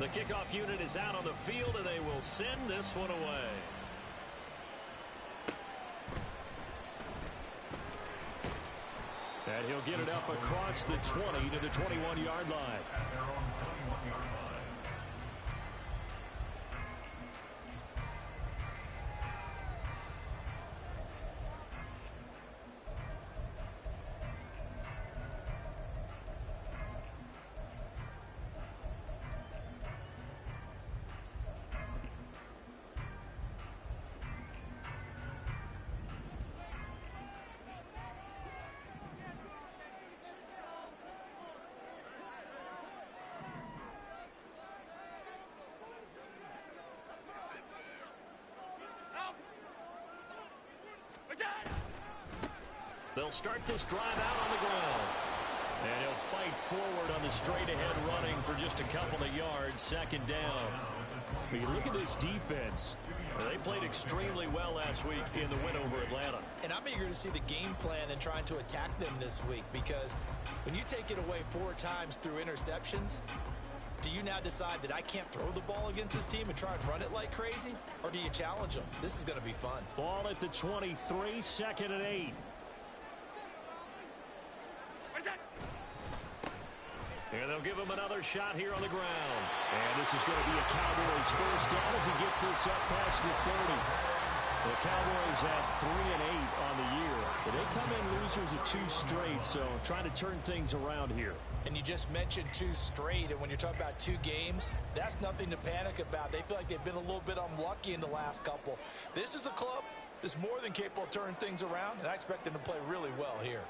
The kickoff unit is out on the field, and they will send this one away. And he'll get it up across the 20 to the 21-yard line. At their own 21-yard line. They'll start this drive out on the ground. And he'll fight forward on the straight-ahead running for just a couple of yards, second down. When you look at this defense, they played extremely well last week in the win over Atlanta. And I'm eager to see the game plan and trying to attack them this week, because when you take it away 4 times through interceptions, do you now decide that I can't throw the ball against this team and try and run it like crazy? Or do you challenge them? This is going to be fun. Ball at the 23, second and 8. And they'll give him another shot here on the ground. And this is going to be a Cowboys first down as he gets this up past the 30. The Cowboys have 3-8 on the year. But they come in losers of 2 straight, so trying to turn things around here. And you just mentioned 2 straight, and when you're talking about 2 games, that's nothing to panic about. They feel like they've been a little bit unlucky in the last couple. This is a club that's more than capable of turning things around, and I expect them to play really well here.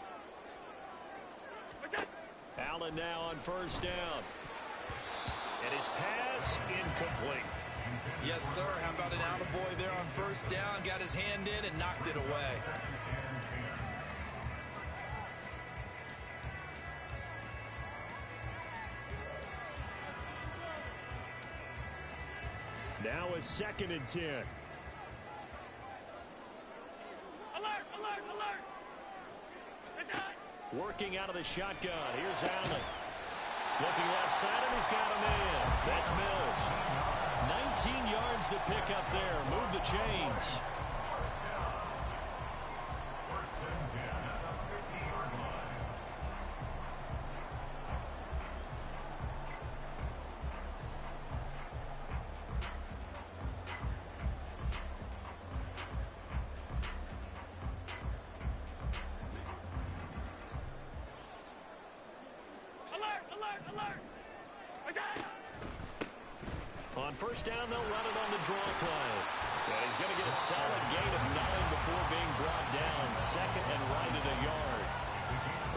Allen now on first down. And his pass incomplete. Yes, sir. How about an attaboy there on first down? Got his hand in and knocked it away. Now a 2nd and 10. Alert, alert, alert. Working out of the shotgun. Here's Allen. Looking left side, and he's got a man. That's Mills. 19 yards to pick up there. Move the chains. First and 10 at the 50-yard line. On first down, they'll run it on the draw play. And he's going to get a solid gain of 9 before being brought down. Second and right at a yard.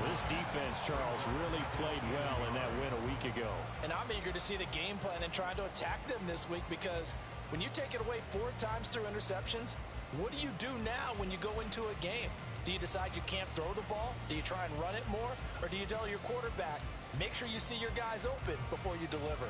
This defense, Charles, really played well in that win a week ago. And I'm eager to see the game plan and trying to attack them this week, because when you take it away 4 times through interceptions, what do you do now when you go into a game? Do you decide you can't throw the ball? Do you try and run it more? Or do you tell your quarterback, make sure you see your guys open before you deliver?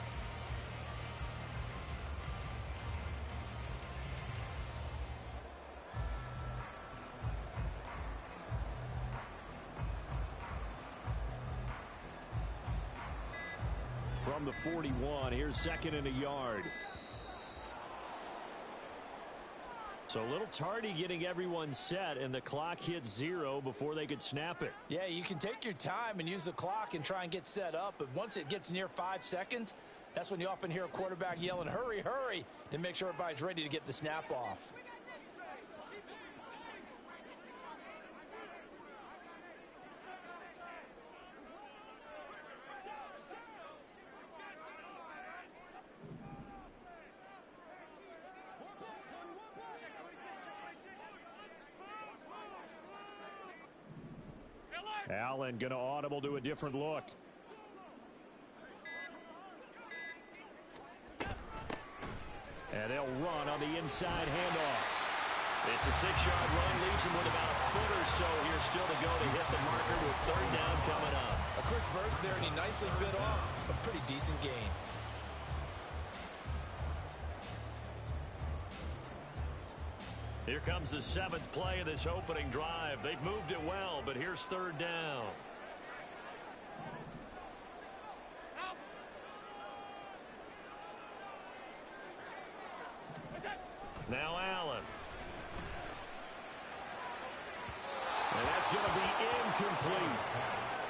From the 41, here's 2nd and a yard. So a little tardy getting everyone set, and the clock hit 0 before they could snap it. Yeah, you can take your time and use the clock and try and get set up, but once it gets near 5 seconds, that's when you often hear a quarterback yelling, hurry, hurry, to make sure everybody's ready to get the snap off. Allen going to audible to a different look. And they'll run on the inside handoff. It's a 6-yard run, leaves him with about a foot or so here still to go to hit the marker with 3rd down coming up. A quick burst there, and he nicely bit off a pretty decent gain. Here comes the 7th play of this opening drive. They've moved it well, but here's 3rd down. Now Allen. And that's going to be incomplete.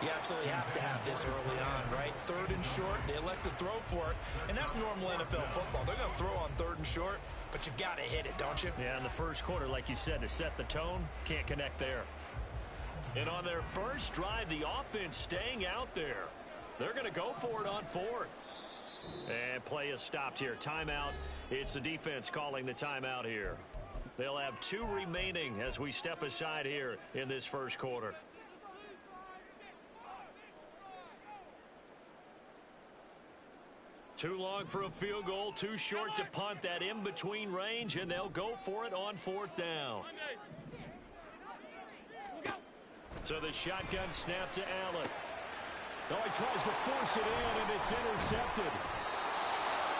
You absolutely have to have this early on, right? 3rd and short, they elect to throw for it, and that's normal NFL football. They're going to throw on 3rd and short, but you've got to hit it, don't you? Yeah, in the first quarter, like you said, to set the tone, can't connect there. And on their first drive, the offense staying out there. They're going to go for it on 4th. And play is stopped here. Timeout. It's the defense calling the timeout here. They'll have 2 remaining as we step aside here in this first quarter. Too long for a field goal, too short to punt. That in-between range, and they'll go for it on 4th down. So the shotgun snap to Allen. Oh, he tries to force it in, and it's intercepted.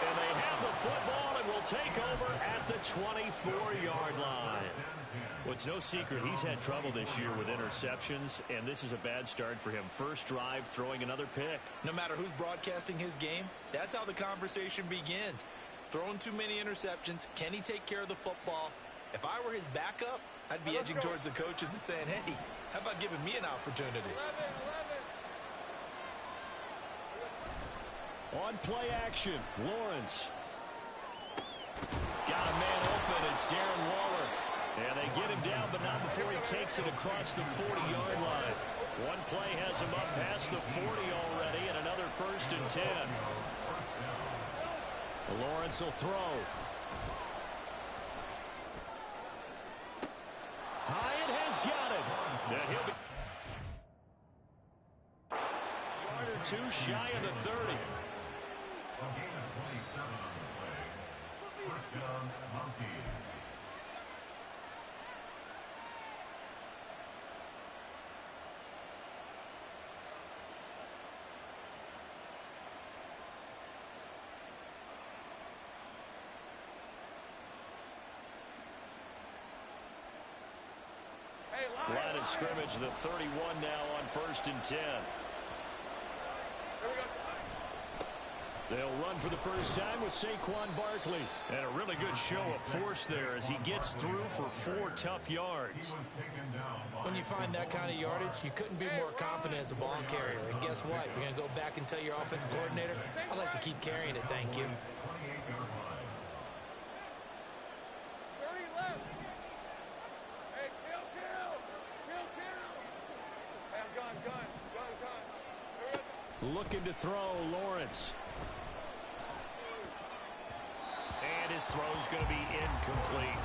And they have the football and will take over at the 24-yard line. Well, it's no secret he's had trouble this year with interceptions, and this is a bad start for him. First drive, throwing another pick. No matter who's broadcasting his game, that's how the conversation begins. Throwing too many interceptions, can he take care of the football? If I were his backup, I'd be edging towards the coaches and saying, hey, how about giving me an opportunity? 11. On play action, Lawrence. Got a man open. It's Darren Waller. And they get him down, but not before he takes it across the 40-yard line. One play has him up past the 40 already, and another 1st and 10. Lawrence will throw. Hyatt has got it. And he'll be yard or 2 shy of the 30. A gain of 27 on the play. First down, Monty. Line of scrimmage, the 31 now on 1st and 10. They'll run for the first time with Saquon Barkley. And a really good show of force there as he gets through for 4 tough yards. When you find that kind of yardage, you couldn't be more confident as a ball carrier. And guess what? You're going to go back and tell your offensive coordinator, I'd like to keep carrying it, thank you. 30 left. Hey, kill. Hey, gun. Looking to throw, Lawrence. And his throw's going to be incomplete.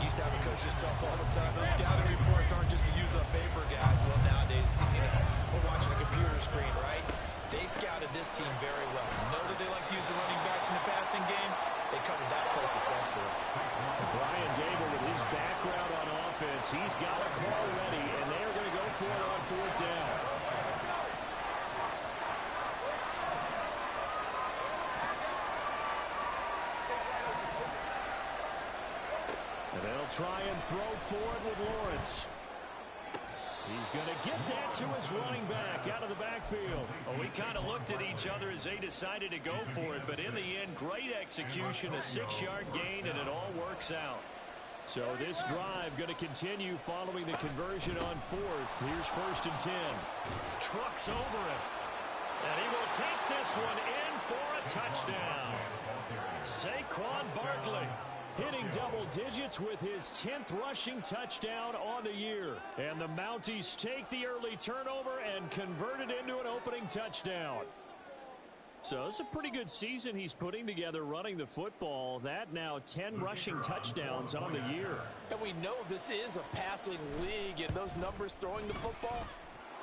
Used to have a coach just tell us all the time, those scouting reports aren't just to use up paper, guys. Well, nowadays, we're watching a computer screen, right? They scouted this team very well. Know that they like to use the running backs in the passing game. They covered that play successfully. Brian Dable, with his background on offense, he's got a call ready, and they're going to go for it on 4th down. And they'll try and throw forward with Lawrence. He's going to get that to his running back out of the backfield. Well, we kind of looked at each other as they decided to go for it, but in the end, great execution, a 6-yard gain, and it all works out. So this drive going to continue following the conversion on 4th. Here's 1st and 10. Trucks over him. And he will take this one in for a touchdown. Saquon Barkley hitting double digits with his 10th rushing touchdown on the year. And the Mounties take the early turnover and convert it into an opening touchdown. So it's a pretty good season he's putting together running the football. That now 10 rushing touchdowns on the year. And we know this is a passing league, and those numbers throwing the football,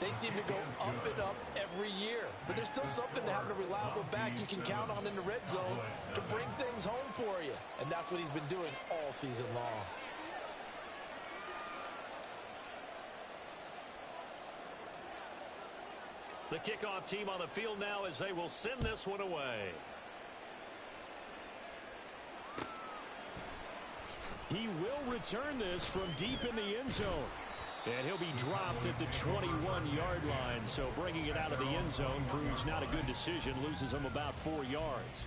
they seem to go up and up every year. But there's still something to having a reliable back you can count on in the red zone to bring things home for you. And that's what he's been doing all season long. The kickoff team on the field now as they will send this one away. He will return this from deep in the end zone. And he'll be dropped at the 21-yard line. So bringing it out of the end zone proves not a good decision. Loses him about 4 yards.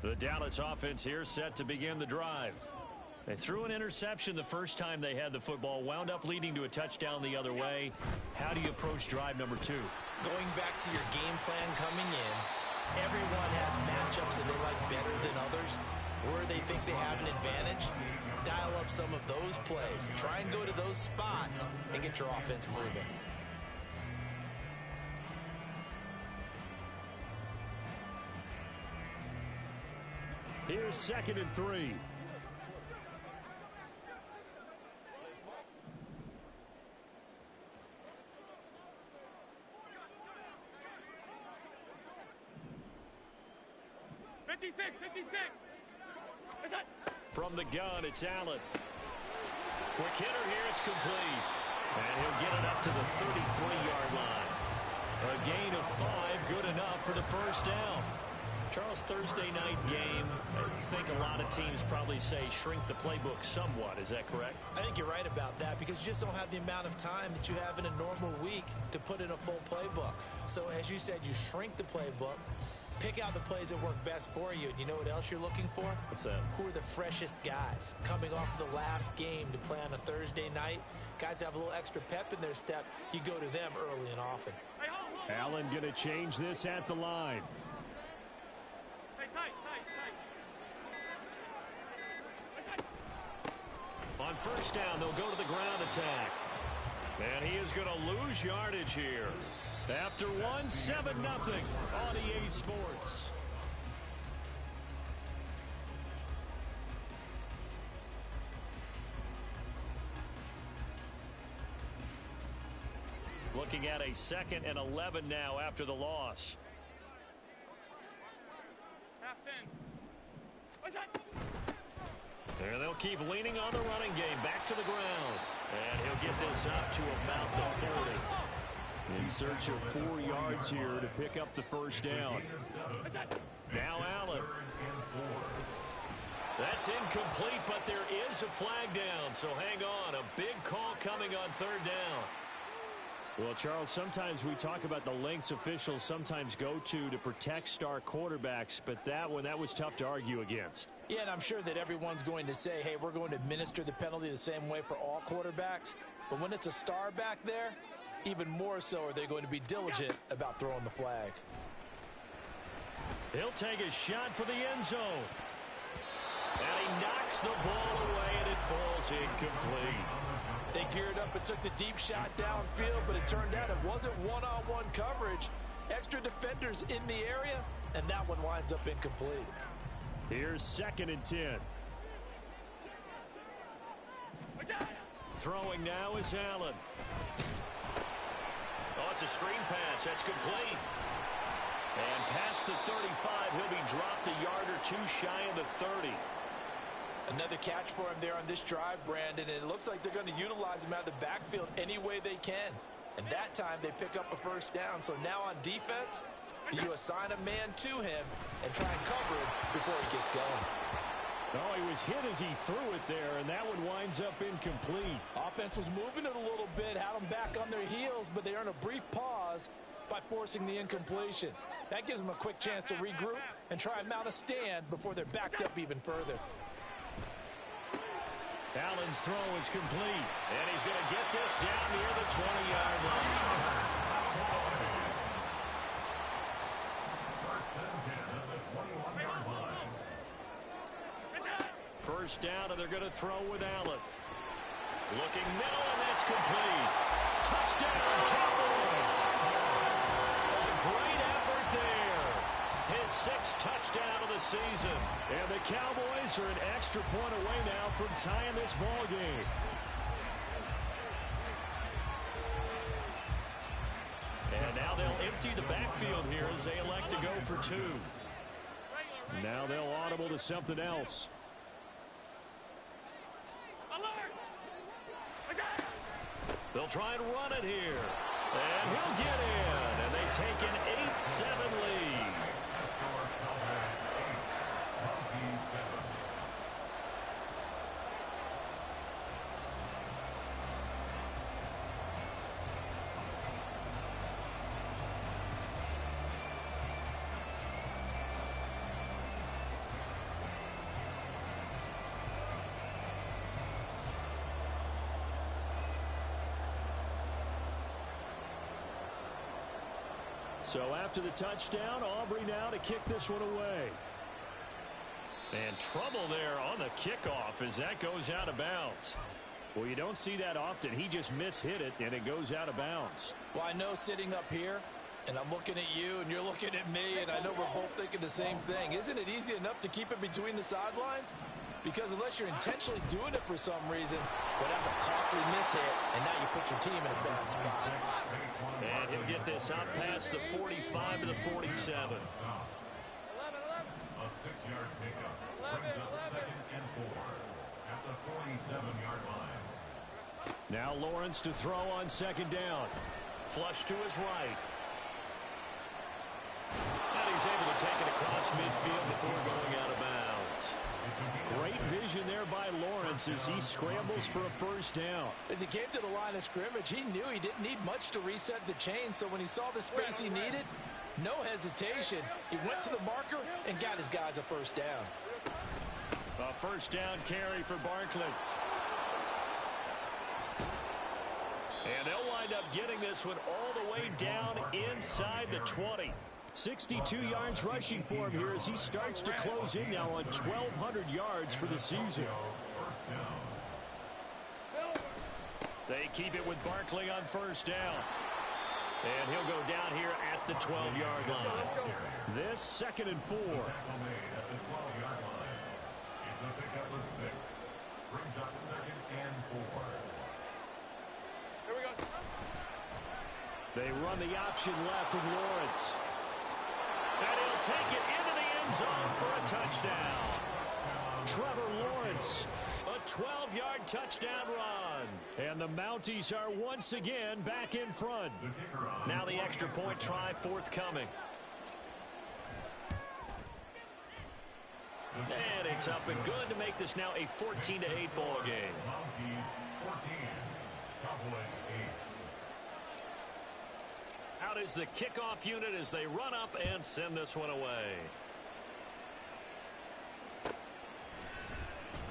The Dallas offense here set to begin the drive. They threw an interception the first time they had the football, wound up leading to a touchdown the other way. How do you approach drive number 2? Going back to your game plan coming in, everyone has matchups that they like better than others, where they think they have an advantage. Dial up some of those plays. Try and go to those spots and get your offense moving. Here's 2nd and 3. From the gun, it's Allen. Quick hitter here, it's complete. And he'll get it up to the 33-yard line. A gain of 5, good enough for the first down. Charles, Thursday night game, I think a lot of teams probably say shrink the playbook somewhat. Is that correct? I think you're right about that because you just don't have the amount of time that you have in a normal week to put in a full playbook. So as you said, you shrink the playbook, pick out the plays that work best for you. And you know what else you're looking for? What's that? Who are the freshest guys coming off the last game to play on a Thursday night? Guys have a little extra pep in their step. You go to them early and often. Allen going to change this at the line. On first down, they'll go to the ground attack. And he is going to lose yardage here. After 7-0 on EA Sports. Looking at a 2nd and 11 now after the loss. And they'll keep leaning on the running game. Back to the ground. And he'll get this up to about the 40. In search of 4 yards here to pick up the first down. Now Allen. That's incomplete, but there is a flag down. So hang on. A big call coming on 3rd down. Well, Charles, sometimes we talk about the lengths officials sometimes go to protect star quarterbacks, but that was tough to argue against. Yeah, and I'm sure that everyone's going to say, hey, we're going to administer the penalty the same way for all quarterbacks. But when it's a star back there, even more so are they going to be diligent about throwing the flag. He'll take a shot for the end zone. And he knocks the ball away, and it falls incomplete. They geared up and took the deep shot downfield, but it turned out it wasn't one-on-one coverage. Extra defenders in the area, and that one winds up incomplete. Here's 2nd and 10. Throwing now is Allen. Oh, it's a screen pass. That's complete. And past the 35, he'll be dropped a yard or 2 shy of the 30. Another catch for him there on this drive, Brandon, and it looks like they're going to utilize him out of the backfield any way they can. And that time they pick up a first down. So now on defense, do you assign a man to him and try and cover him before he gets going? Oh, he was hit as he threw it there, and that one winds up incomplete. Offense was moving it a little bit, had them back on their heels, but they earn a brief pause by forcing the incompletion. That gives them a quick chance to regroup and try and mount a stand before they're backed up even further. Allen's throw is complete, and he's going to get this down near the 20-yard line. First down, and they're going to throw with Allen. Looking middle, and that's complete. Touchdown, Cowboys! A great effort there. His 6th touchdown of the season. And the Cowboys are an extra point away now from tying this ball game. And now they'll empty the backfield here as they elect to go for 2. Now they'll audible to something else. They'll try and run it here. And he'll get in. And they take an 8-7 lead. So after the touchdown, Aubrey now to kick this one away. And trouble there on the kickoff as that goes out of bounds. Well, you don't see that often. He just mishit it, and it goes out of bounds. Well, I know sitting up here, and I'm looking at you, and you're looking at me, and I know we're both thinking the same thing. Isn't it easy enough to keep it between the sidelines? Because unless you're intentionally doing it for some reason, well, that's a costly mishit, and now you put your team in a bad spot. And he'll get this out past the 45 to the 47. 11. A 6-yard pickup brings up 2nd and 4 at the 47-yard line. Now Lawrence to throw on 2nd down. Flush to his right. And he's able to take it across midfield before going out of bounds. Great vision there by Lawrence as he scrambles for a 1st down. As he came to the line of scrimmage, he knew he didn't need much to reset the chain, so when he saw the space he needed, no hesitation. He went to the marker and got his guys a 1st down. A 1st down carry for Barkley. And they'll wind up getting this one all the way down inside the 20. 62 yards rushing for him here as he starts to close in now on 1,200 yards for the season. They keep it with Barkley on 1st down. And he'll go down here at the 12-yard line. This 2nd and 4. Tackle made at the 12-yard line. It's a pickup of 6. Brings up 2nd and 4. Here we go. They run the option left with Lawrence. And he'll take it into the end zone for a touchdown. Trevor Lawrence, a 12-yard touchdown run. And the Mounties are once again back in front. Now the extra point try forthcoming. And it's up and good to make this now a 14-8 ball game. Mounties 14. Cowboys 8. Out is the kickoff unit as they run up and send this one away.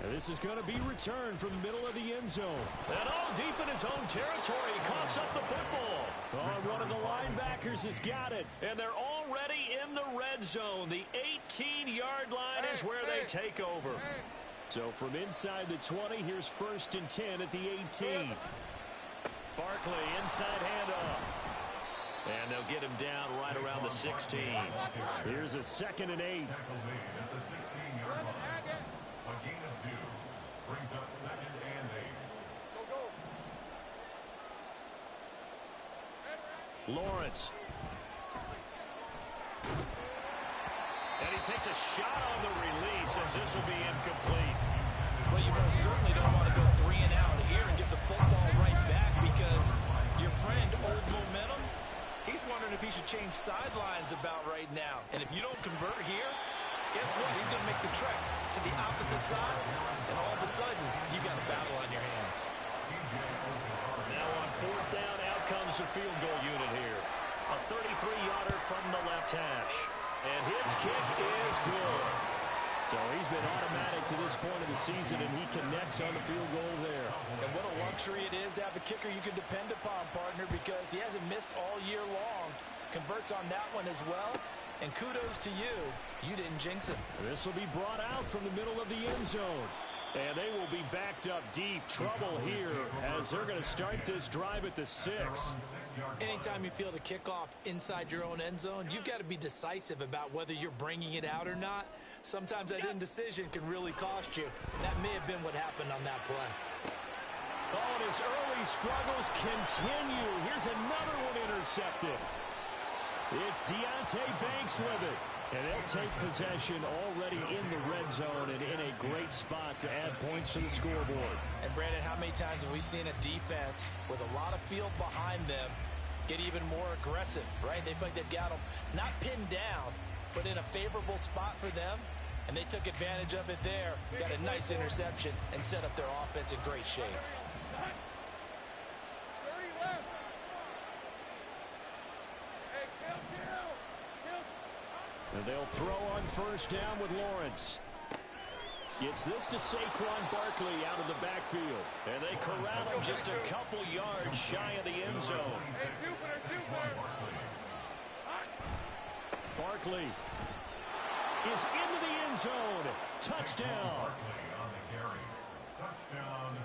And this is going to be returned from the middle of the end zone. And all deep in his own territory, he coughs up the football. Oh, one of the linebackers has got it. And they're already in the red zone. The 18-yard line is where they take over. So from inside the 20, here's 1st and 10 at the 18. Barkley inside handoff. And they'll get him down right around the 16. Here's a 2nd and 8. Tackle made at the 16-yard line. A gain of 2. Brings up 2nd and 8. Lawrence. And he takes a shot on the release as this will be incomplete. Well, you most certainly don't want to go 3 and out here and get the football right back because your friend, Old Momentum, he's wondering if he should change sidelines about right now. And if you don't convert here, guess what? He's going to make the trek to the opposite side, and all of a sudden, you got a battle on your hands. Now on 4th down, out comes the field goal unit here. A 33-yarder from the left hash. And his kick is good. So he's been automatic to this point of the season, and he connects on the field goal there. And what a luxury it is to have a kicker you can depend upon, partner, because he hasn't missed all year long. Converts on that one as well. And kudos to you. You didn't jinx him. This will be brought out from the middle of the end zone. And they will be backed up deep. Trouble here as they're going to start this drive at the 6. Anytime you feel the kickoff inside your own end zone, you've got to be decisive about whether you're bringing it out or not. Sometimes that indecision can really cost you. That may have been what happened on that play. Oh, and his early struggles continue. Here's another one intercepted. It's Deonte Banks with it. And they'll take possession already in the red zone and in a great spot to add points to the scoreboard. And, Brandon, how many times have we seen a defense with a lot of field behind them get even more aggressive, right? They feel like they've got them not pinned down, but in a favorable spot for them. And they took advantage of it there. Got a nice interception and set up their offense in great shape. 30 left. Hey, kill. And they'll throw on 1st down with Lawrence. Gets this to Saquon Barkley out of the backfield. And they corral him just a couple yards shy of the end zone. Hey, Jupiter. Barkley is into the end zone. Touchdown. Touchdown,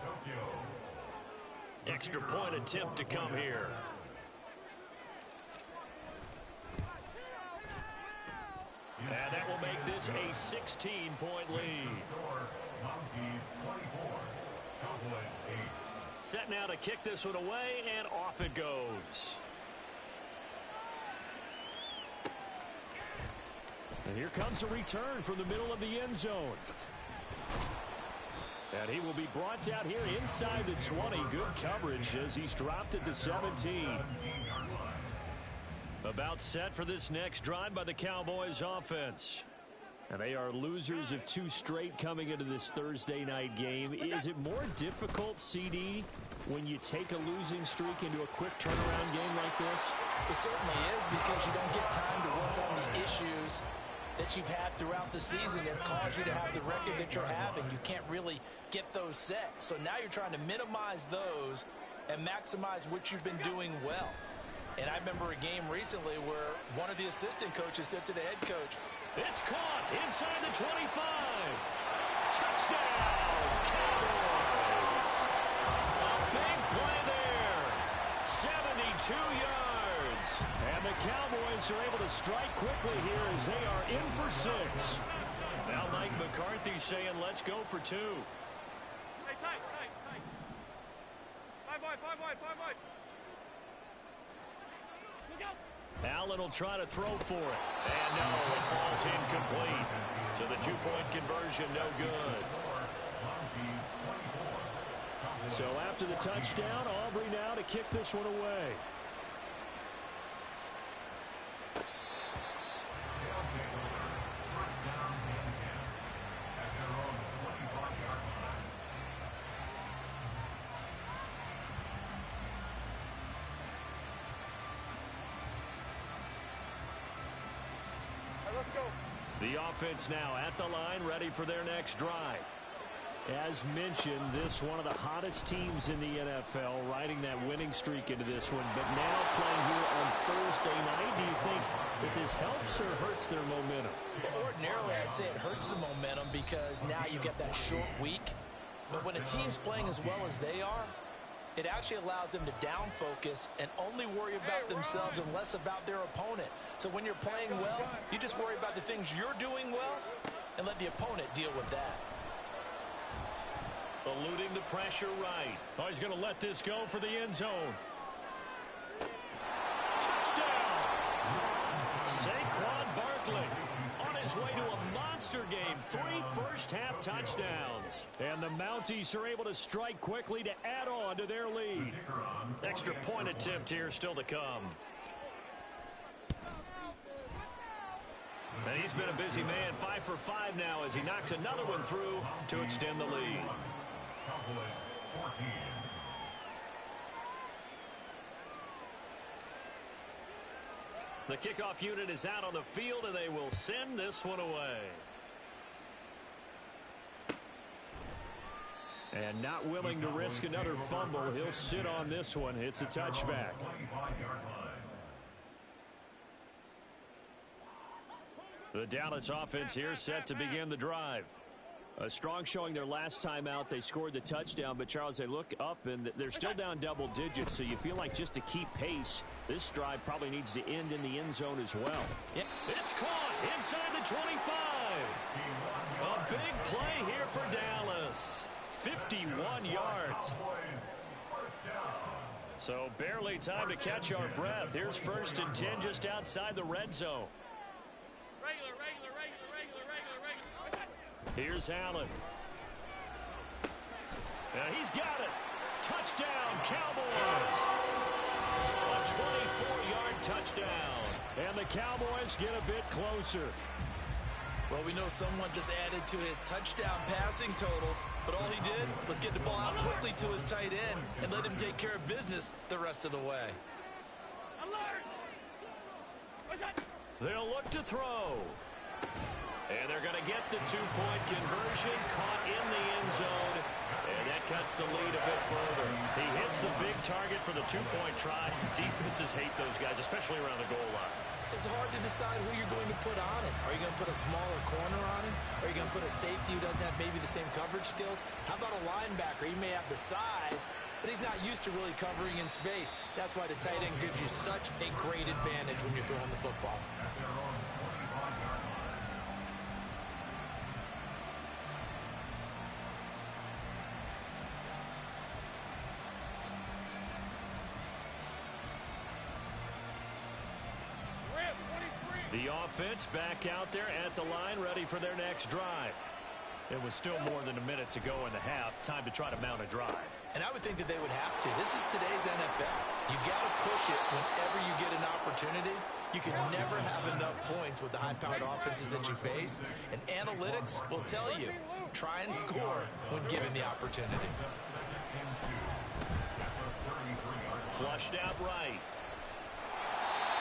Tokyo. Extra point attempt to come here. And that will make this a 16-point lead. Mounties 24, Cowboys 8. Set now to kick this one away, and off it goes. And here comes a return from the middle of the end zone. And he will be brought out here inside the 20. Good coverage as he's dropped at the 17. About set for this next drive by the Cowboys offense. And they are losers of 2 straight coming into this Thursday night game. Is it more difficult, CD, when you take a losing streak into a quick turnaround game like this? It certainly is, because you don't get time to work on the issues that you've had throughout the season that have caused you to have the record that you're having. You can't really get those set. So now you're trying to minimize those and maximize what you've been doing well. And I remember a game recently where one of the assistant coaches said to the head coach, "It's caught inside the 25. Touchdown, Cowboys. A big play there. 72 yards. And the Cowboys are able to strike quickly here as they are in for 6. Now Mike McCarthy saying, let's go for 2. Hey, tight. 5 wide. Look out. Allen will try to throw for it. And no, it falls incomplete. So the 2-point conversion no good. So after the touchdown, Aubrey now to kick this one away. Let's go. The offense now at the line, ready for their next drive. As mentioned, this one of the hottest teams in the NFL, riding that winning streak into this one. But now playing here on Thursday night, do you think that this helps or hurts their momentum? well, ordinarily I'd say it hurts the momentum because now you've got that short week. But when a team's playing as well as they are, it actually allows them to down focus and only worry about themselves and less about their opponent. So when you're playing well, you just worry about the things you're doing well and let the opponent deal with that. Eluding the pressure right. Oh, he's going to let this go for the end zone. Touchdown! Saquon Barkley on his way to a monster game. 3 first-half touchdowns. And the Mounties are able to strike quickly to add on to their lead. Extra point attempt here still to come. And he's been a busy man. 5 for 5 now as he knocks another one through to extend the lead. Cowboys 14. The kickoff unit is out on the field, and they will send this one away. And not willing to risk another fumble, he'll sit on this one. It's a touchback. 25-yard line. The Dallas offense here set to begin the drive. A strong showing their last time out. They scored the touchdown, but Charles, they look up and they're still down double digits, so you feel like just to keep pace, this drive probably needs to end in the end zone as well. Yep. It's caught inside the 25. A big play here for Dallas. 51 yards. So barely time to catch our breath. Here's 1st and 10 just outside the red zone. Regular. Here's Allen. And he's got it. Touchdown, Cowboys. A 24-yard touchdown. And the Cowboys get a bit closer. Well, we know someone just added to his touchdown passing total, but all he did was get the ball out quickly to his tight end and let him take care of business the rest of the way. Alert! What's that? They'll look to throw. And they're going to get the 2-point conversion, caught in the end zone. And that cuts the lead a bit further. He hits the big target for the 2-point try. Defenses hate those guys, especially around the goal line. It's hard to decide who you're going to put on it. Are you going to put a smaller corner on him? Are you going to put a safety who doesn't have maybe the same coverage skills? How about a linebacker? He may have the size, but he's not used to really covering in space. That's why the tight end gives you such a great advantage when you're throwing the football. The offense back out there at the line, ready for their next drive. It was still more than a minute to go in the half. Time to try to mount a drive. And I would think that they would have to. This is today's NFL. You got to push it whenever you get an opportunity. You can never have enough points with the high-powered offenses that you face. And analytics will tell you, try and score when given the opportunity. Flushed out right.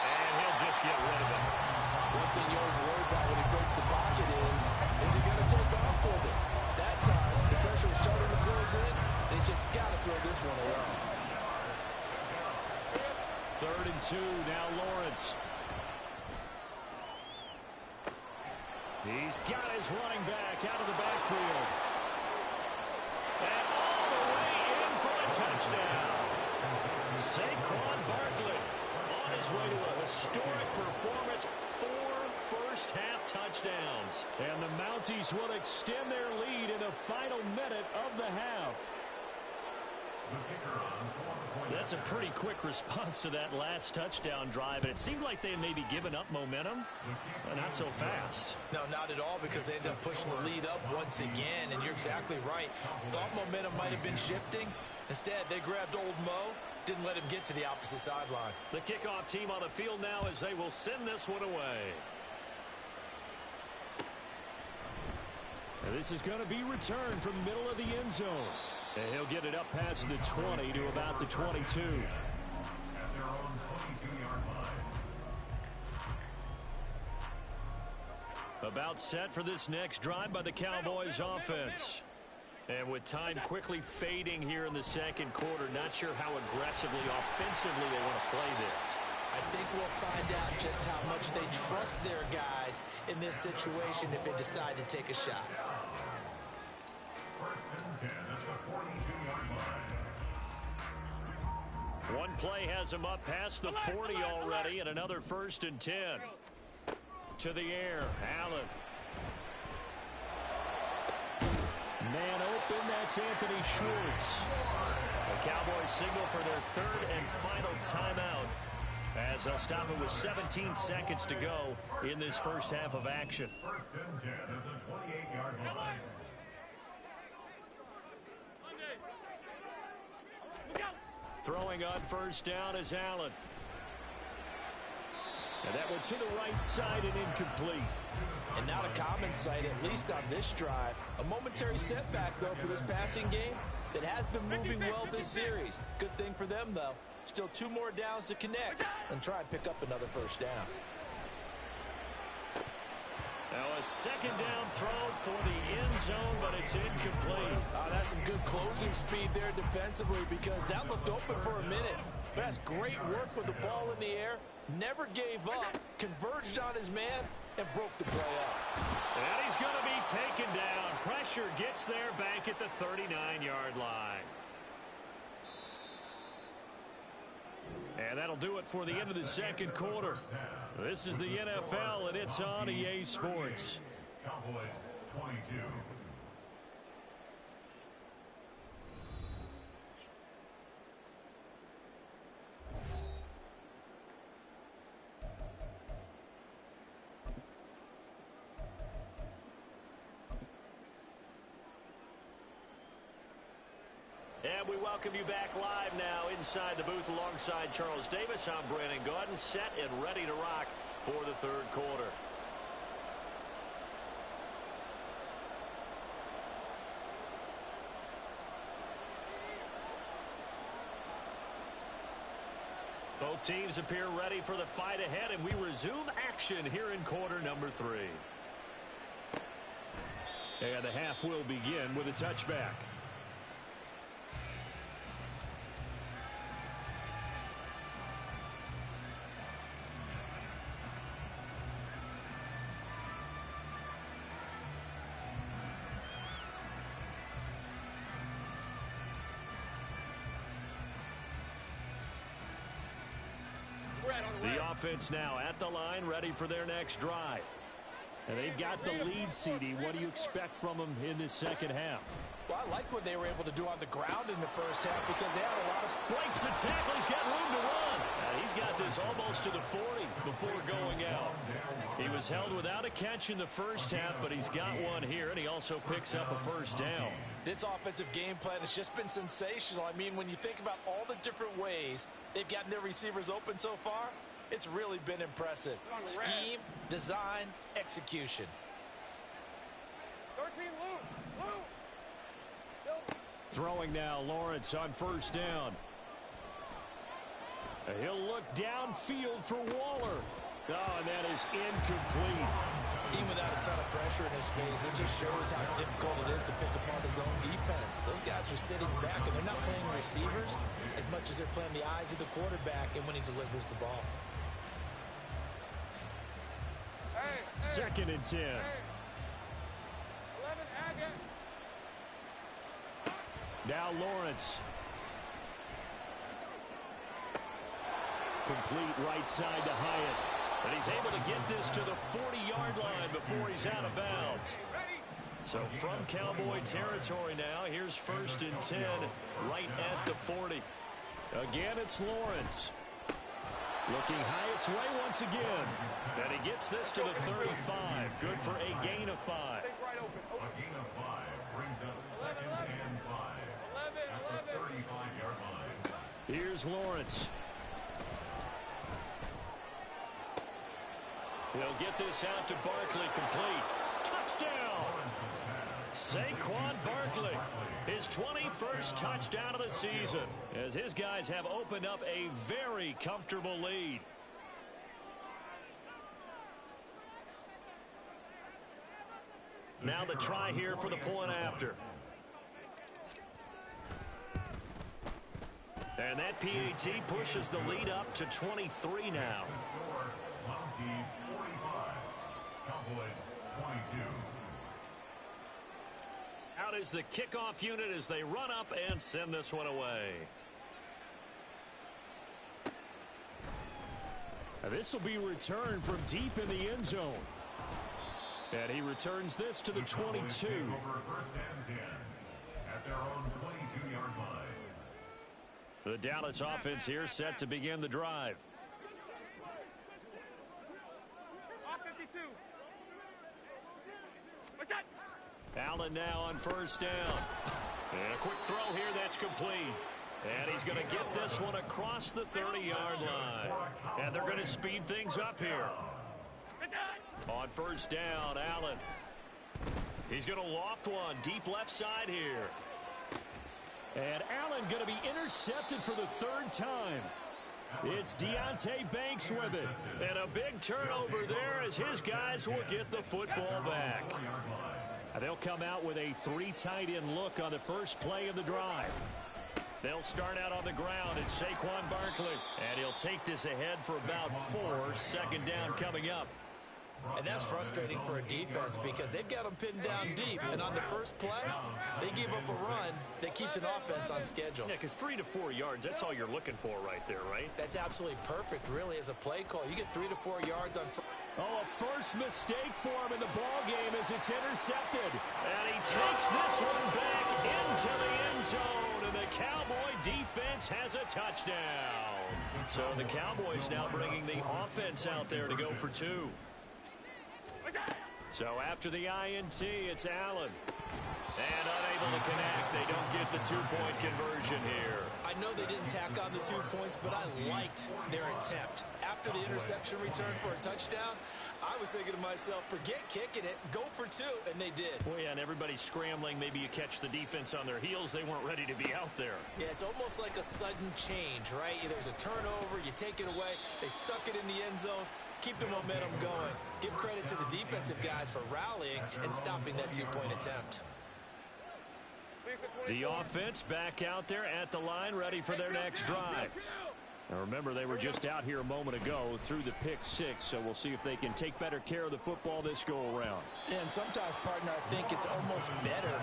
And he'll just get rid of it. One thing you always worry about when he breaks the pocket is he going to take off with it? That time, the pressure was starting to close in, and he's just got to throw this one away. 3rd and 2, now Lawrence. He's got his running back out of the backfield. And all the way in for a touchdown. Saquon Barkley on his way to a historic performance. 4 first-half touchdowns. And the Mounties will extend their lead in the final minute of the half. That's a pretty quick response to that last touchdown drive. And it seemed like they had maybe given up momentum. But not so fast. No, not at all, because they ended up pushing the lead up once again. And you're exactly right. Thought momentum might have been shifting. Instead, they grabbed old Mo. Didn't let him get to the opposite sideline. The kickoff team on the field now as they will send this one away. And this is going to be returned from the middle of the end zone. And he'll get it up past the 20 to about the 22. At their own 22-yard line. About set for this next drive by the Cowboys offense. And with time quickly fading here in the second quarter, not sure how aggressively, offensively they want to play this. I think we'll find out just how much they trust their guys in this situation if they decide to take a shot. 1st and 10 at the 42-yard line. One play has him up past the 40 already, and another 1st and 10. To the air, Allen. Man open, that's Anthony Schwartz. The Cowboys signal for their 3rd and final timeout as they'll stop it with 17 seconds to go in this first half of action. 1st and 10 at the 28-yard line. Throwing on 1st down is Allen. And that one to the right side and incomplete. And not a common sight, at least on this drive. A momentary setback, though, for this passing game that has been moving well this series. Good thing for them, though. Still 2 more downs to connect and try and pick up another 1st down. Now a 2nd down throw for the end zone, but it's incomplete. Oh, that's some good closing speed there defensively, because that looked open for a minute. But that's great work with the ball in the air. Never gave up, converged on his man, and broke the play up. And he's going to be taken down. Pressure gets there back at the 39-yard line. And that'll do it for the end of the second quarter. This is the NFL, and it's on EA Sports. Cowboys 22. And we welcome you back live now inside the booth alongside Charles Davis. I'm Brandon Gaudin, set and ready to rock for the 3rd quarter. Both teams appear ready for the fight ahead, and we resume action here in quarter number 3. And the half will begin with a touchback. The offense now at the line, ready for their next drive. And they've got the lead, CD. What do you expect from them in this second half? Well, I like what they were able to do on the ground in the first half because they had a lot of... Breaks the tackle. He's got room to run. He's got this almost to the 40 before going out. He was held without a catch in the first half, but he's got one here, and he also picks up a first down. This offensive game plan has just been sensational. I mean, when you think about all the different ways they've gotten their receivers open so far, it's really been impressive. Scheme, design, execution. 13, Lou. Throwing now, Lawrence on first down. He'll look downfield for Waller. Oh, and that is incomplete. Even without a ton of pressure in his face, it just shows how difficult it is to pick apart his own defense. Those guys are sitting back, and they're not playing receivers as much as they're playing the eyes of the quarterback and when he delivers the ball. Second and 10. 11, Agate. Now Lawrence. Complete right side to Hyatt. But he's able to get this to the 40-yard line before he's out of bounds. So from Cowboy territory now, here's first and 10 right at the 40. Again, it's Lawrence. Looking Hyatt's way once again. And he gets this to the 35. Good for a gain of 5. A gain of 5 brings up second and 5 at the 35-yard line. Here's Lawrence. He'll get this out to Barkley, complete. Touchdown! Saquon Barkley, his 21st touchdown of the season, as his guys have opened up a very comfortable lead. Now the try here for the point after. And that PAT pushes the lead up to 23 now. Monkeys 45, Cowboys 22. Out is the kickoff unit as they run up and send this one away. This will be returned from deep in the end zone. And he returns this to the 22. Over first and 10 at their own 22-yard line. The Dallas offense here set to begin the drive. 52. What's that? Allen now on first down. And a quick throw here that's complete. And he's going to get this one across the 30-yard line. And they're going to speed things up here. On first down, Allen. He's going to loft one deep left side here. And Allen going to be intercepted for the third time. It's Deonte Banks with it. And a big turnover there as his guys will get the football back. They'll come out with a 3 tight end look on the first play of the drive. They'll start out on the ground. It's Saquon Barkley. And he'll take this ahead for about 4. Second down coming up. And that's frustrating for a defense because they've got them pinned down deep. And on the first play, they give up a run that keeps an offense on schedule. Yeah, because 3 to 4 yards, that's all you're looking for right there, right? That's absolutely perfect, really, as a play call. You get 3 to 4 yards on... Oh, a first mistake for him in the ball game as it's intercepted. And he takes this one back into the end zone. And the Cowboy defense has a touchdown. So the Cowboys now bringing the offense out there to go for 2. So after the INT, it's Allen. And unable to connect. They don't get the 2-point conversion here. I know they didn't tack on the 2 points, but I liked their attempt. After the interception return for a touchdown, I was thinking to myself, forget kicking it, go for 2, and they did. Well, yeah, and everybody's scrambling. Maybe you catch the defense on their heels. They weren't ready to be out there. Yeah, it's almost like a sudden change, right? There's a turnover, you take it away, they stuck it in the end zone. Keep the momentum going. Give credit to the defensive guys for rallying and stopping that 2-point attempt. The offense back out there at the line, ready for their next drive. Now remember, they were just out here a moment ago through the pick six, so we'll see if they can take better care of the football this go-around. And sometimes, partner, I think it's almost better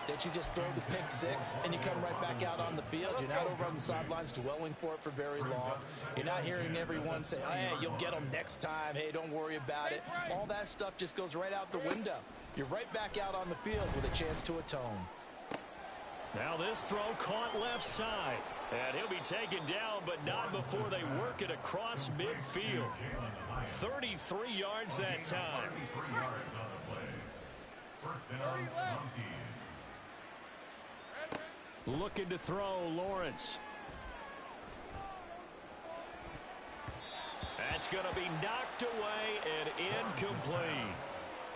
that you just throw the pick six and you come right back out on the field. You're not over on the sidelines dwelling for it for very long. You're not hearing everyone say, hey, you'll get them next time. Hey, don't worry about it. All that stuff just goes right out the window. You're right back out on the field with a chance to atone. Now this throw caught left side. And he'll be taken down, but not before they work it across midfield. 33 yards that time. Looking to throw, Lawrence. That's going to be knocked away and incomplete.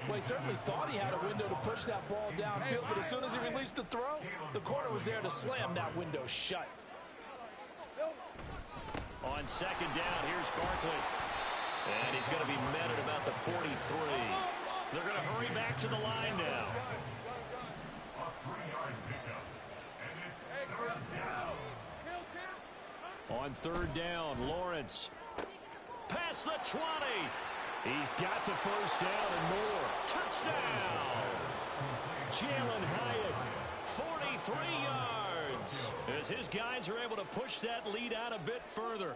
Well, he certainly thought he had a window to push that ball downfield, but as soon as he released the throw, the corner was there to slam that window shut. On second down, here's Barkley. And he's going to be met at about the 43. They're going to hurry back to the line now. A 3-yard pickup. And it's third down. On third down, Lawrence. Past the 20. He's got the first down and more. Touchdown! Jalen Hyatt, 43 yards. As his guys are able to push that lead out a bit further.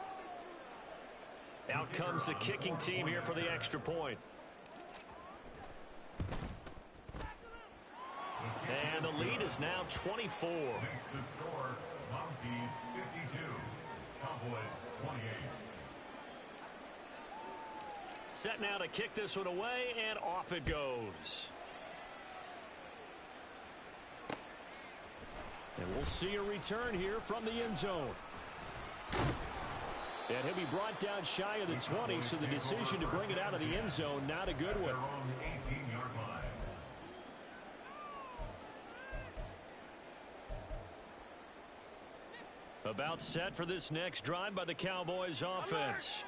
Out comes the kicking team here for the extra point. And the lead is now 24. Makes the score, Mounties 52, Cowboys 28. Set now to kick this one away, and off it goes. And we'll see a return here from the end zone. And he'll be brought down shy of the 20, so the decision to bring it out of the end zone, not a good one. On the 18-yard line. About set for this next drive by the Cowboys offense.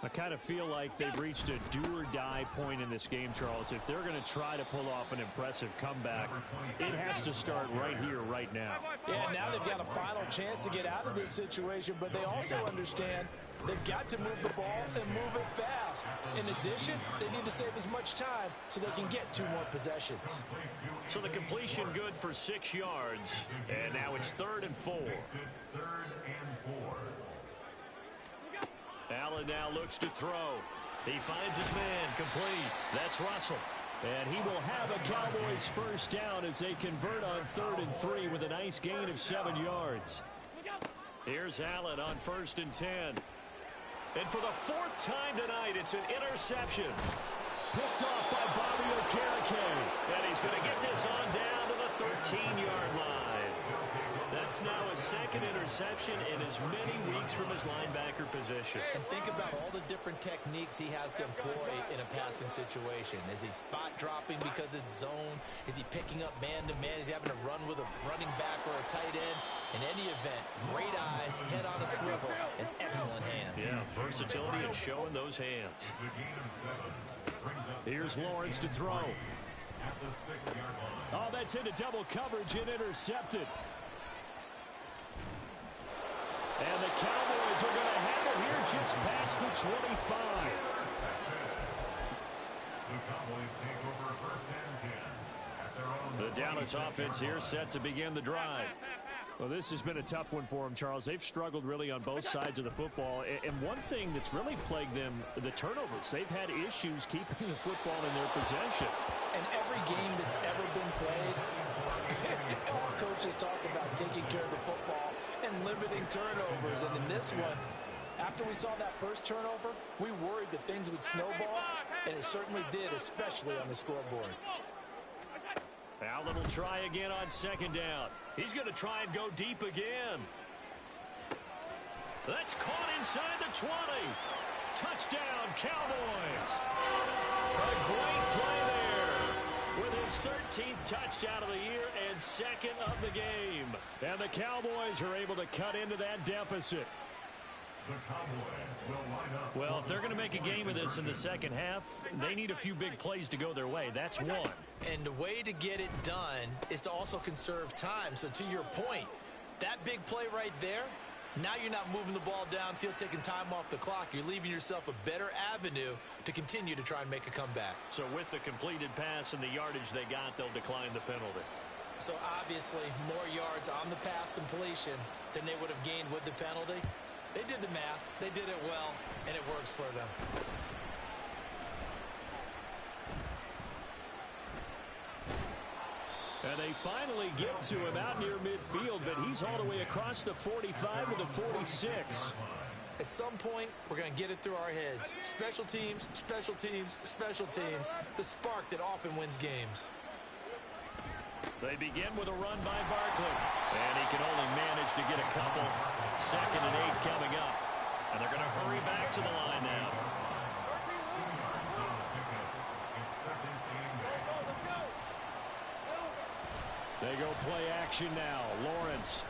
I kind of feel like they've reached a do-or-die point in this game, Charles. If they're going to try to pull off an impressive comeback, it has to start right here, right now. Yeah, now they've got a final chance to get out of this situation, but they also understand they've got to move the ball and move it fast. In addition, they need to save as much time so they can get 2 more possessions. So the completion good for 6 yards, and now it's 3rd and 4. Allen now looks to throw. He finds his man complete. That's Russell. And he will have a Cowboys first down as they convert on 3rd and 3 with a nice gain of 7 yards. Here's Allen on 1st and 10. And for the 4th time tonight, it's an interception. Picked off by Bobby Okereke. And he's going to get this on down to the 13-yard line. That's now a 2nd interception in as many weeks from his linebacker position. And think about all the different techniques he has to employ in a passing situation. Is he spot dropping because it's zone? Is he picking up man-to-man? Is he having to run with a running back or a tight end? In any event, great eyes, head on a swivel, and excellent hands. Yeah, versatility and showing those hands. Here's Lawrence to throw. Oh, that's into double coverage and intercepted. And the Cowboys are going to have it here just past the 25. The Cowboys take over 1st and 10 at their own. The Dallas offense here set to begin the drive. Well, this has been a tough one for them, Charles. They've struggled really on both sides of the football. And one thing that's really plagued them, the turnovers. They've had issues keeping the football in their possession. And every game that's ever been played, all coaches talk about taking care of the football and limiting turnovers. And in this one, after we saw that first turnover, we worried that things would snowball, and it certainly did, especially on the scoreboard. Allen will try again on 2nd down. He's going to try and go deep again. That's caught inside the 20. Touchdown, Cowboys. A great play there with his 13th touchdown of the year and 2nd of the game. And the Cowboys are able to cut into that deficit. The Cowboys will line up. Well, if they're going to make a game of this in the second half, they need a few big plays to go their way. That's one. And the way to get it done is to also conserve time. So to your point, that big play right there, Now you're not moving the ball downfield, taking time off the clock. You're leaving yourself a better avenue to continue to try and make a comeback. So with the completed pass and the yardage they got, they'll decline the penalty. So obviously more yards on the pass completion than they would have gained with the penalty. They did the math. They did it well, and it works for them. And they finally get to him out near midfield, but he's all the way across the 45 to the 46. At some point, we're going to get it through our heads. Special teams, special teams, special teams. The spark that often wins games. They begin with a run by Barkley. And he can only manage to get a couple. 2nd and 8 coming up. And they're going to hurry back to the line now. They go play action now. Lawrence.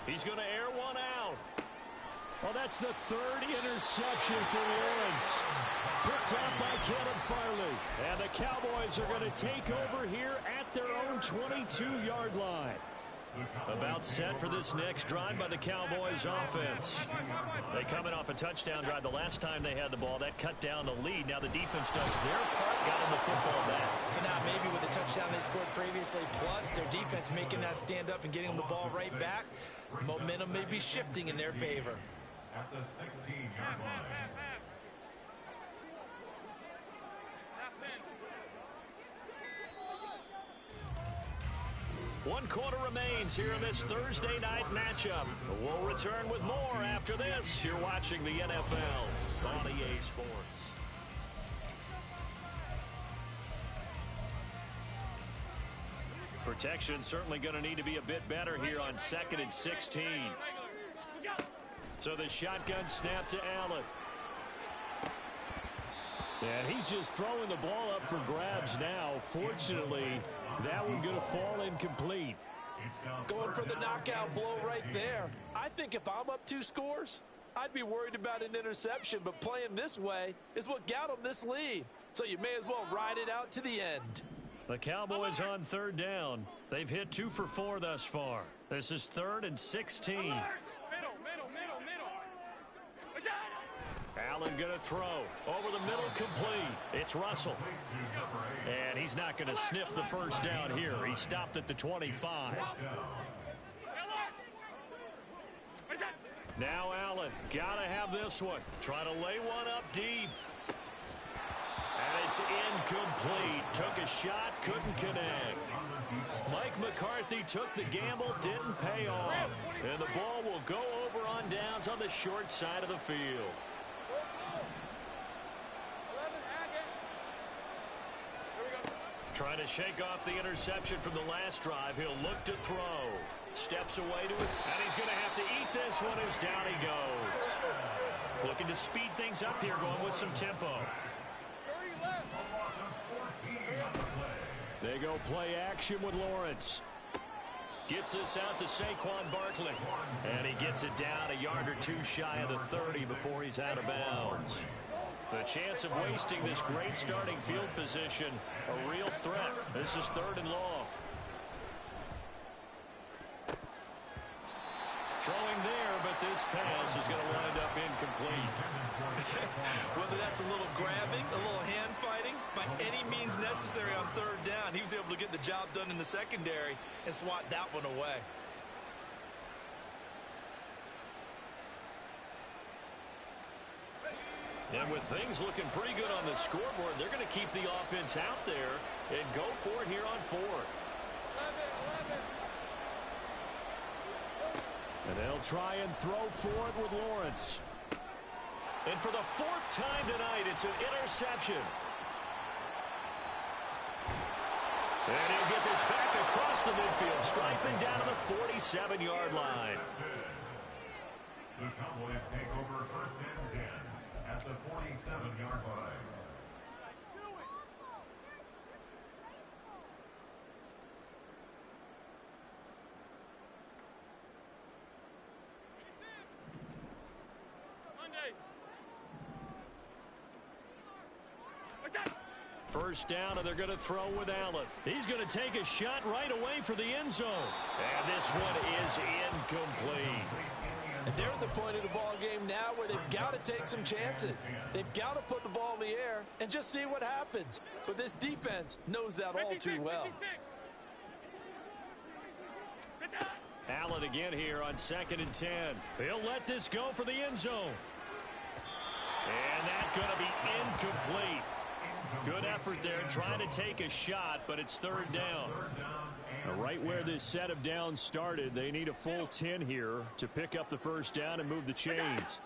He's going to air one out. Well, that's the 3rd interception for Lawrence. Picked up by Caleb Farley. And the Cowboys are going to take over here at their own 22-yard line. About set for this next drive by the Cowboys offense. They coming off a touchdown drive the last time they had the ball. That cut down the lead. Now the defense does their part, got them the football back. So now maybe with the touchdown they scored previously, plus their defense making that stand up and getting them the ball right back, momentum may be shifting in their favor. At the 16-yard line. One quarter remains here in this Thursday night matchup. We'll return with more after this. You're watching the NFL on EA Sports. Protection certainly going to need to be a bit better here on 2nd and 16. So the shotgun snap to Allen. And he's just throwing the ball up for grabs now. Fortunately, that one going to fall incomplete. Going for the knockout blow right there. I think if I'm up 2 scores, I'd be worried about an interception, but playing this way is what got them this lead. So you may as well ride it out to the end. The Cowboys on 3rd down. They've hit 2 for 4 thus far. This is 3rd and 16. Allen going to throw. Over the middle, complete. It's Russell. And he's not going to sniff the first down here. He stopped at the 25. Now Allen. Got to have this one. Try to lay one up deep. And it's incomplete. Took a shot, couldn't connect. Mike McCarthy took the gamble, didn't pay off. And the ball will go over on downs on the short side of the field. Trying to shake off the interception from the last drive. He'll look to throw. Steps away to it. And he's going to have to eat this one as down he goes. Looking to speed things up here, going with some tempo. They go play action with Lawrence. Gets this out to Saquon Barkley. And he gets it down a yard or 2 shy of the 30 before he's out of bounds. The chance of wasting this great starting field position, a real threat. This is 3rd and long. Throwing there, but this pass is going to wind up incomplete. Whether that's a little grabbing, a little hand fighting, by any means necessary on 3rd down, he was able to get the job done in the secondary and swat that one away. And with things looking pretty good on the scoreboard, they're going to keep the offense out there and go for it here on 4th. And they'll try and throw for it with Lawrence. And for the 4th time tonight, it's an interception. And he'll get this back across the midfield, striping down to the 47-yard line. The Cowboys take over 1st and 10 at the 47-yard line. First down, and they're going to throw with Allen. He's going to take a shot right away for the end zone. And this one is incomplete. And they're at the point of the ball game now where they've got to take some chances. They've got to put the ball in the air and just see what happens. But this defense knows that all too well. Allen again here on 2nd and 10. He'll let this go for the end zone. And that's going to be incomplete. Good effort there trying to take a shot, but it's 3rd down. Right where this set of downs started, they need a full 10 here to pick up the first down and move the chains.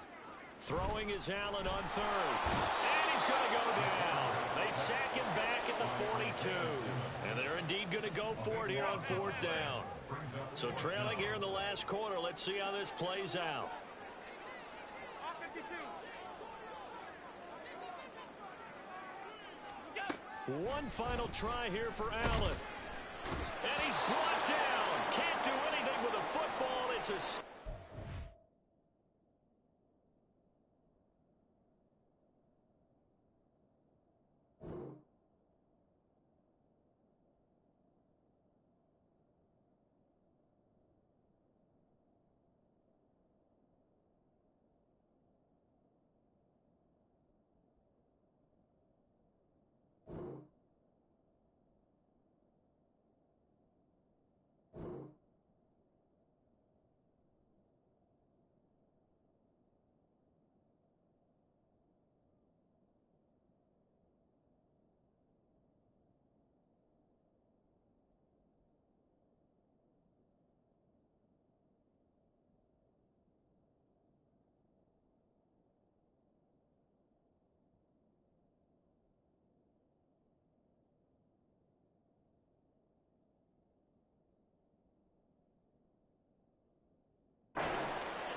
Throwing is Allen on 3rd. And he's going to go down. They sack him back at the 42. And they're indeed going to go for it here on 4th down. So trailing here in the last quarter, let's see how this plays out. One final try here for Allen. And he's brought down. Can't do anything with a football. It's a...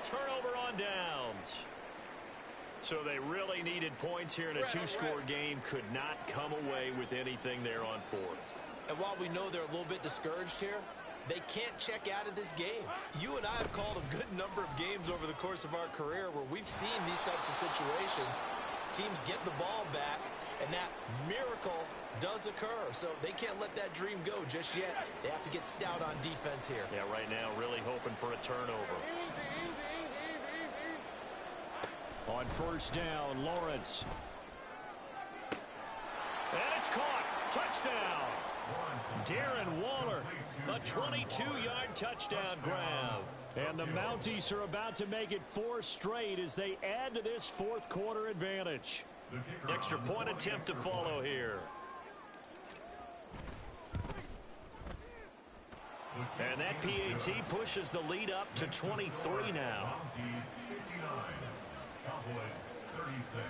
Turnover on downs. So they really needed points here in a two-score game. Could not come away with anything there on 4th. And while we know they're a little bit discouraged here, they can't check out of this game. You and I have called a good number of games over the course of our career where we've seen these types of situations. Teams get the ball back, and that miracle does occur. So they can't let that dream go just yet. They have to get stout on defense here. Yeah, right now really hoping for a turnover. On 1st down, Lawrence. And it's caught. Touchdown. Darren Waller. A 22-yard touchdown grab. And the Mounties are about to make it 4 straight as they add to this 4th quarter advantage. Extra point attempt to follow here. And that PAT pushes the lead up to 23 now. Cowboys 36.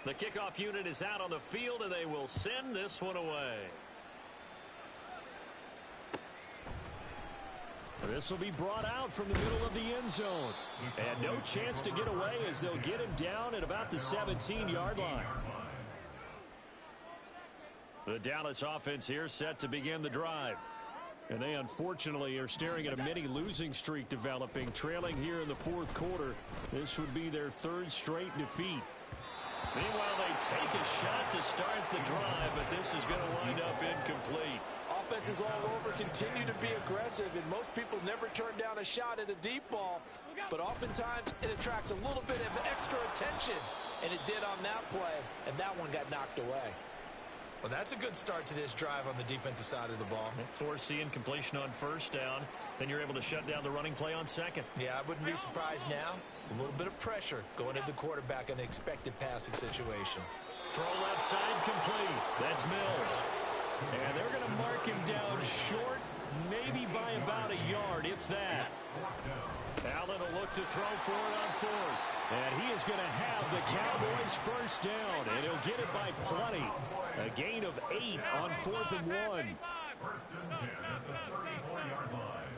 The kickoff unit is out on the field, and they will send this one away. This will be brought out from the middle of the end zone. And no chance to get away as they'll get him down at about the 17-yard line. The Dallas offense here set to begin the drive. And they unfortunately are staring at a mini losing streak developing, trailing here in the 4th quarter. This would be their 3rd straight defeat. Meanwhile, they take a shot to start the drive, but this is going to wind up incomplete. Offenses all over continue to be aggressive, and most people never turn down a shot at a deep ball. But oftentimes, it attracts a little bit of extra attention, and it did on that play, and that one got knocked away. Well, that's a good start to this drive on the defensive side of the ball. Foreseeing completion on 1st down. Then you're able to shut down the running play on 2nd. Yeah, I wouldn't be surprised now. A little bit of pressure going at the quarterback in an expected passing situation. Throw left side complete. That's Mills. And they're going to mark him down short, maybe by about a yard, if that. Allen will look to throw for it on 4th. And he is going to have the Cowboys' first down, and he'll get it by plenty. A gain of 8 on 4th and 1. 1st and 10 at the 34-yard line.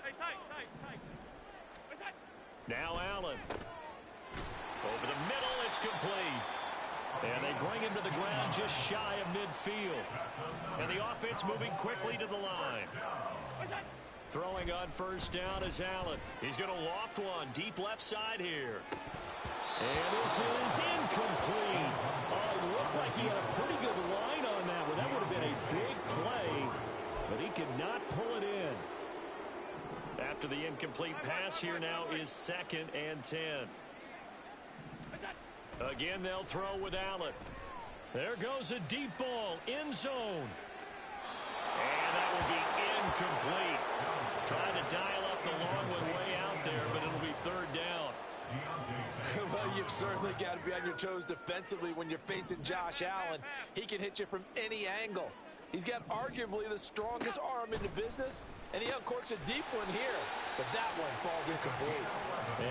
Hey, tight. Now Allen. Over the middle, it's complete. And they bring him to the ground just shy of midfield. And the offense moving quickly to the line. Throwing on first down is Allen. He's going to loft one deep left side here. And this is incomplete. Oh, it looked like he had a pretty good line on that one. That would have been a big play, but he could not pull it in. After the incomplete pass, here now is 2nd and 10. Again, they'll throw with Allen. There goes a deep ball, end zone. And that will be incomplete. Trying to dial up the long one way out there, but it'll be 3rd down. Well, you've certainly got to be on your toes defensively when you're facing Josh Allen. He can hit you from any angle. He's got arguably the strongest arm in the business, and he uncorks a deep one here. But that one falls incomplete.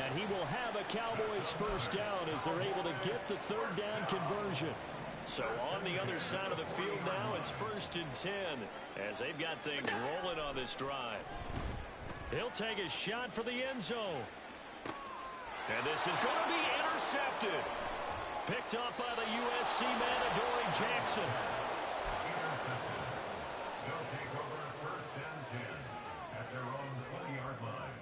And he will have a Cowboys first down as they're able to get the 3rd down conversion. So on the other side of the field now, it's 1st and 10 as they've got things rolling on this drive. He'll take a shot for the end zone. And this is going to be intercepted. Picked up by the USC man, Adoree Jackson. Intercepted. They'll take over 1st and 10 at their own 20-yard line.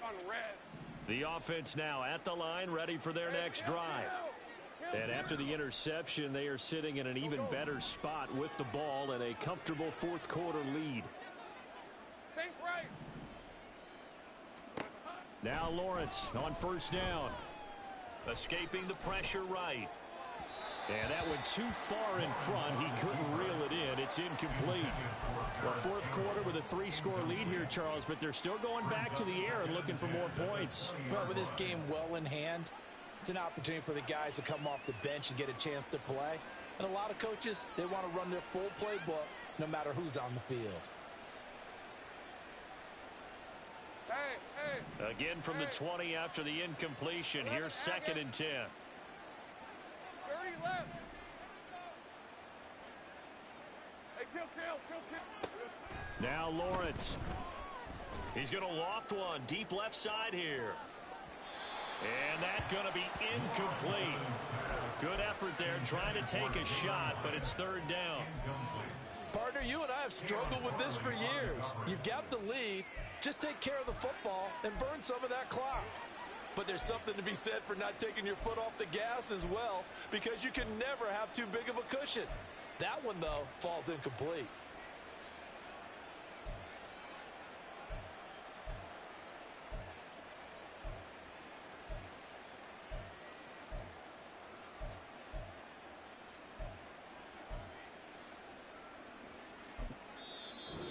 On red. The offense now at the line, ready for their next drive. And after the interception, they are sitting in an even better spot with the ball and a comfortable 4th quarter lead. Think right. Now Lawrence on first down. Escaping the pressure right. And that went too far in front. He couldn't reel it in. It's incomplete. Well, 4th quarter with a 3-score lead here, Charles, but they're still going back to the air and looking for more points. Well, with this game well in hand, it's an opportunity for the guys to come off the bench and get a chance to play. And a lot of coaches, they want to run their full playbook no matter who's on the field. Hey. Again from the 20 after the incompletion. Here's 2nd and 10. 30 left. Hey, kill. Now Lawrence. He's going to loft one deep left side here. And that's going to be incomplete. Good effort there trying to take a shot, but it's 3rd down. Partner, you and I have struggled with this for years. You've got the lead. Just take care of the football and burn some of that clock. But there's something to be said for not taking your foot off the gas as well, because you can never have too big of a cushion. That one, though, falls incomplete.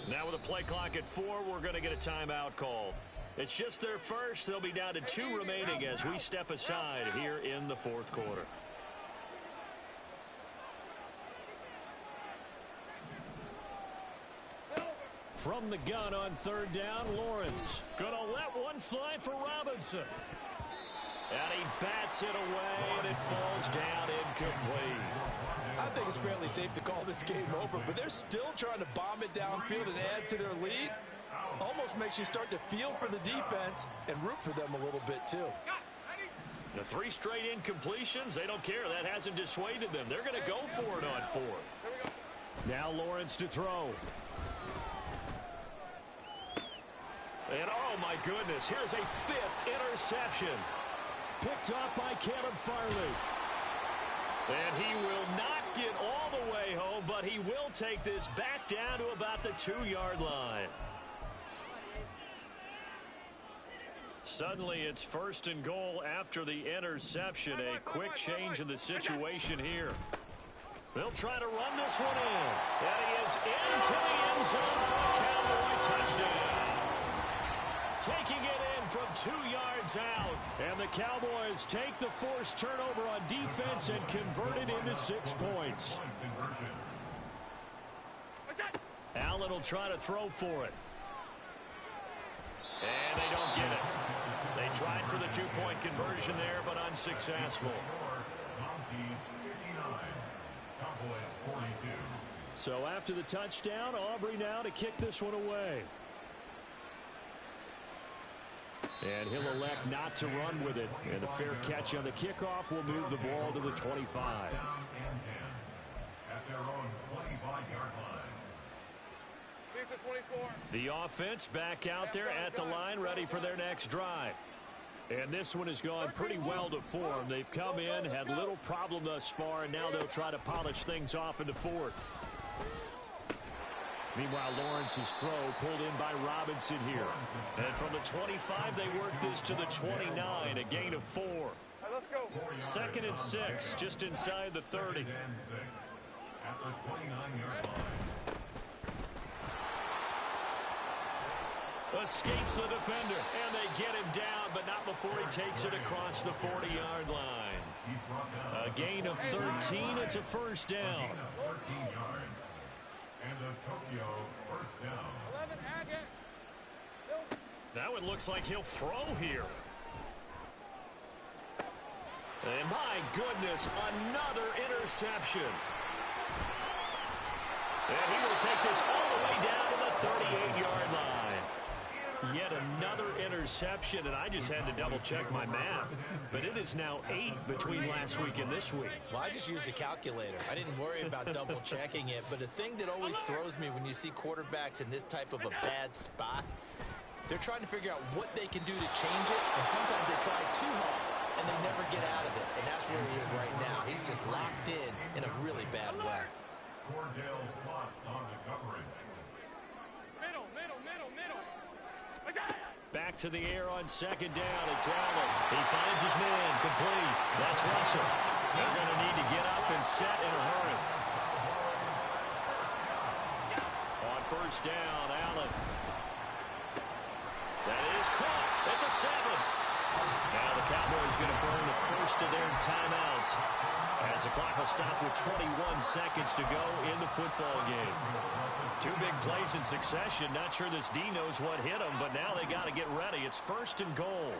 Now with a play clock at 4, we're going to get a timeout call. It's just their first. They'll be down to 2 remaining as we step aside here in the 4th quarter. From the gun on 3rd down, Lawrence. Gonna let one fly for Robinson. And he bats it away, and it falls down incomplete. I think it's fairly safe to call this game over, but they're still trying to bomb it downfield and add to their lead. Almost makes you start to feel for the defense and root for them a little bit, too. The 3 straight incompletions, they don't care. That hasn't dissuaded them. They're going to go for it on 4th. Now Lawrence to throw. And, oh, my goodness, here's a 5th interception. Picked up by Caleb Farley. And he will not get all the way home, but he will take this back down to about the 2-yard line. Suddenly, it's 1st and goal after the interception. A quick change in the situation here. They'll try to run this one in. And he is into the end zone for a Cowboy touchdown. Taking it in from 2 yards out. And the Cowboys take the forced turnover on defense and convert it into 6 points. Allen will try to throw for it. And they don't get it. They tried for the 2-point conversion there, but unsuccessful. So after the touchdown, Aubrey now to kick this one away. And he'll elect not to run with it. And the fair catch on the kickoff will move the ball to the 25. First down and 10 at their own 25-yard line. Lisa 24. The offense back out there at the line, ready for their next drive. And this one has gone pretty well to form. They've come in, had little problem thus far, and now they'll try to polish things off in the fourth. Meanwhile, Lawrence's throw pulled in by Robinson here. And from the 25, they work this to the 29, a gain of 4. Let's go. 2nd and 6, just inside the 30. At the 29-yard line. Escapes the defender, and they get him down, but not before he takes it across the 40-yard line. A gain of 13, it's a first down. 13 yards. And the Tokyo first down. 11, Agate. That one looks like he'll throw here. And my goodness, another interception. And he will take this all the way down to the 38-yard line. Yet another interception, and I just had to double-check my math. But it is now 8 between last week and this week. Well, I just used a calculator. I didn't worry about double-checking it. But the thing that always throws me when you see quarterbacks in this type of a bad spot, they're trying to figure out what they can do to change it, and sometimes they try too hard, and they never get out of it. And that's where he is right now. He's just locked in a really bad way. Cordell Flott on the coverage. Middle. Back to the air on 2nd down. It's Allen. He finds his man. Complete. That's Russell. They're going to need to get up and set in a hurry. On 1st down, Allen. That is caught at the 7. Now the Cowboys going to burn the first of their timeouts as the clock will stop with 21 seconds to go in the football game. 2 big plays in succession. Not sure this D knows what hit him, but now they got to get ready. It's 1st and goal.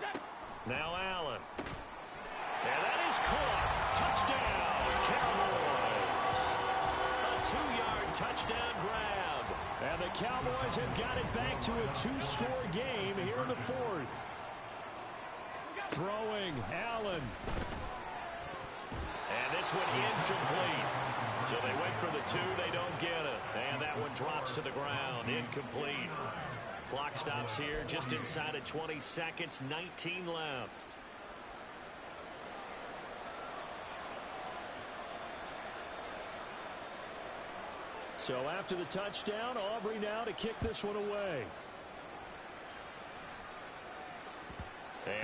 Now Allen. And that is caught. Touchdown, Cowboys. A 2-yard touchdown grab. And the Cowboys have got it back to a 2-score game here in the 4th. Throwing, Allen. And this one incomplete. So they wait for the 2, they don't get it. And that one drops to the ground, incomplete. Clock stops here just inside of 20 seconds, 19 left. So after the touchdown, Aubrey now to kick this one away.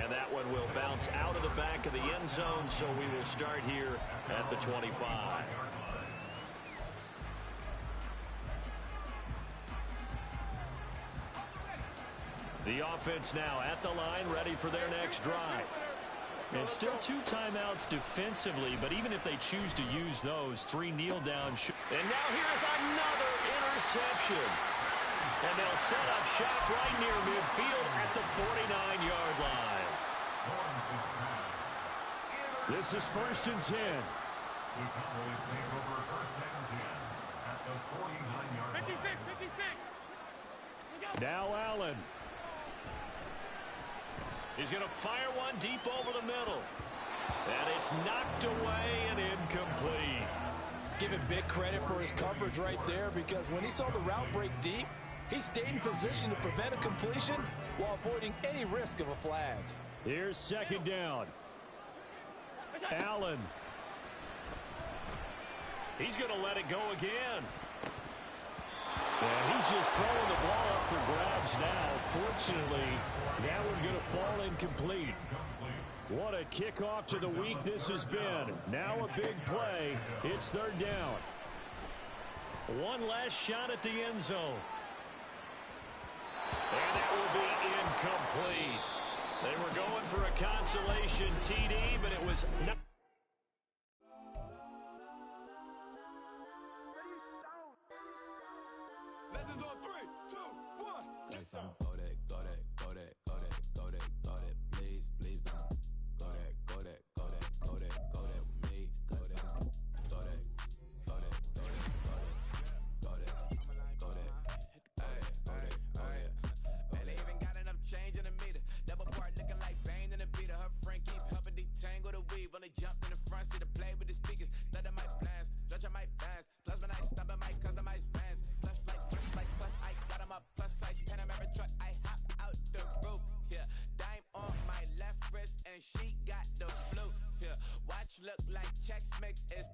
And that one will bounce out of the back of the end zone, so we will start here at the 25. The offense now at the line, ready for their next drive. And still 2 timeouts defensively, but even if they choose to use those, 3 kneel down. And now here's another interception. And they'll set up shop right near midfield at the 49-yard line. This is 1st and 10. The Cowboys take over 1st and 10 at the 49-yard line. 56. Now Allen. He's going to fire one deep over the middle. And it's knocked away and incomplete. Give him big credit for his coverage right there, because when he saw the route break deep, he stayed in position to prevent a completion while avoiding any risk of a flag. Here's 2nd down. Allen. He's going to let it go again. And he's just throwing the ball up for grabs now. Fortunately, that one going to fall incomplete. What a kickoff to the week this has been. Now a big play. It's 3rd down. One last shot at the end zone. And that will be incomplete. They were going for a consolation TD, but it was not. Legends on 3, 2, 1. Yes, I'm go that, go that, go that, go that, go that, go that. Please, please don't go that, go that, go that, go that, go that with me. Go that, go that, go that, go that, go that, go that, go that, go that, go that. Man, they even got enough change in the meter. Double part Chex Mix is